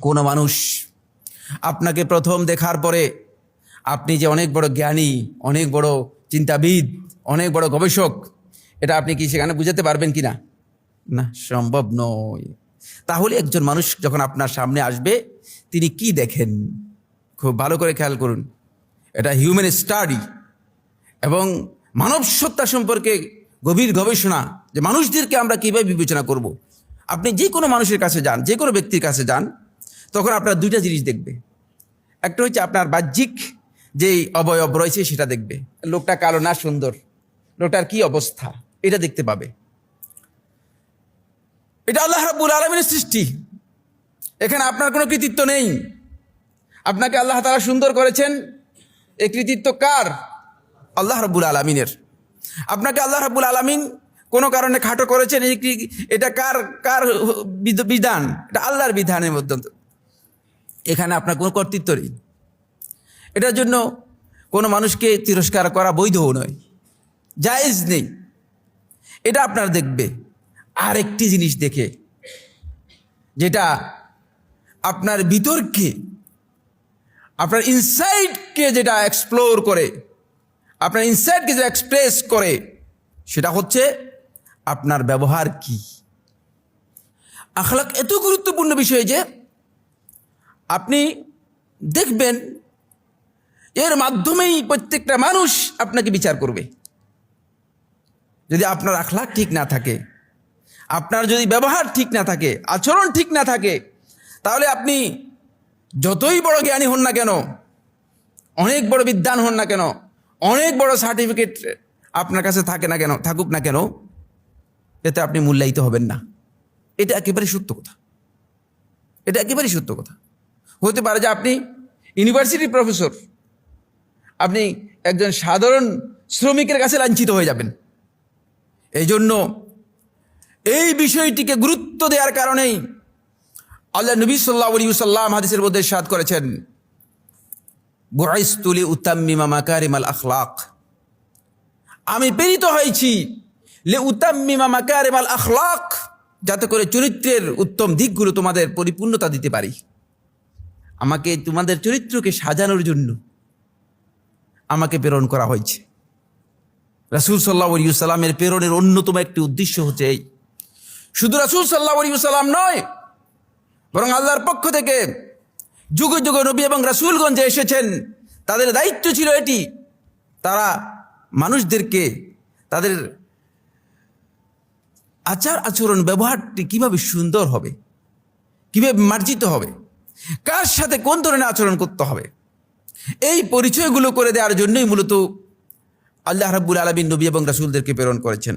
কোনো মানুষ আপনাকে প্রথম দেখার পরে আপনি যে অনেক বড় জ্ঞানী, অনেক বড় চিন্তাবিদ, অনেক বড় গবেষক, এটা আপনি কি সেখানে বুঝাতে পারবেন কি না? না, সম্ভব নয়। তাহলে একজন মানুষ যখন আপনার সামনে আসবে তিনি কি দেখেন, খুব ভালো করে খেয়াল করুন। এটা হিউম্যান স্টাডি এবং মানব সত্তা সম্পর্কে গভীর গবেষণা, যে মানুষদেরকে আমরা কীভাবে বিবেচনা করব। আপনি যে কোনো মানুষের কাছে যান, যে কোনো ব্যক্তির কাছে যান, তখন আপনার দুইটা জিনিস দেখবে। একটা হচ্ছে আপনার বাহ্যিক যেই অবয়ব রয়েছে সেটা দেখবে, লোকটা কালো না সুন্দর, লোকটার কি অবস্থা, এটা দেখতে পাবে। এটা আল্লাহ রাব্বুল আলামিনের সৃষ্টি, এখানে আপনার কোনো কৃতিত্ব নেই। আপনাকে আল্লাহ তাআলা সুন্দর করেছেন, এই কৃতিত্ব কার? আল্লাহ রাব্বুল আলামিনের। আপনাকে আল্লাহ রাব্বুল আলামিন কোনো কারণে খাটো করেছেন, এটা কার কার বিধান? এটা আল্লাহর বিধানের মধ্যে, এখানে আপনার কোনো কর্তৃত্ব নেই। এটার জন্য কোনো মানুষকে তিরস্কার করা বৈধও নয়, জায়েজ নেই। এটা আপনার দেখবে। আর একটি জিনিস দেখে, যেটা আপনার ভিতরকে, আপনার ইনসাইডকে যেটা এক্সপ্লোর করে, আপনার ইনসাইডকে যেটা এক্সপ্রেস করে, সেটা হচ্ছে আপনার ব্যবহার কি। আখলাক এত গুরুত্বপূর্ণ বিষয় যে আপনি দেখবেন এর মাধ্যমেই প্রত্যেকটা মানুষ আপনাকে বিচার করবে। যদি আপনার আখলাক ঠিক না থাকে, আপনার যদি ব্যবহার ঠিক না থাকে, আচরণ ঠিক না থাকে, তাহলে আপনি যতই বড় জ্ঞানী হন না কেন, অনেক বড় বিদ্বান হন না কেন, অনেক বড় সার্টিফিকেট আপনার কাছে থাকুক না কেন, এতে আপনি মূল্যায়িত হবেন না। এটা একেবারে সত্য কথা। এটা একেবারে সত্য কথা। হতে পারে যে আপনি ইউনিভার্সিটির প্রফেসর, আপনি একজন সাধারণ শ্রমিকের কাছে লাঞ্ছিত হয়ে যাবেন। এই জন্য এই বিষয়টিকে গুরুত্ব দেওয়ার কারণেই আল্লাহ নবী সাল্লাল্লাহু আলাইহি ওয়াসাল্লাম হাদিসের মধ্যে ইরশাদ করেছেন, বুইসতু লিউতাম্মিমা মাকারিমাল আখলাক, আমি প্রেরিত হয়েছি লিউতাম্মিমা মাকারিমাল আখলাক, যাতে করে চরিত্রের উত্তম দিকগুলো তোমাদের পরিপূর্ণতা দিতে পারি। আমাকে তোমাদের চরিত্রকে সাজানোর জন্য আমাকে প্রেরণ করা হয়েছে। রাসূল সাল্লাল্লাহু আলাইহি ওয়াসাল্লামের প্রেরণের অন্যতম একটি উদ্দেশ্য হচ্ছে এই, শুধু রাসূল সাল্লাল্লাহু আলাইহি ওয়াসাল্লাম নয়, বরং আল্লাহর পক্ষ থেকে যুগে যুগে নবী এবং রাসূলগণ যে এসেছেন, তাদের দায়িত্ব ছিল এটি, তারা মানুষদেরকে তাদের আচার আচরণ ব্যবহারটি কিভাবে সুন্দর হবে, কিভাবে মার্জিত হবে, কার সাথে কোন ধরনের আচরণ করতে হবে, এই পরিচয়গুলো করে দেওয়ার জন্যই মূলত আল্লাহ রাব্বুল আলামিন নবী এবং রাসূলদেরকে প্রেরণ করেছেন।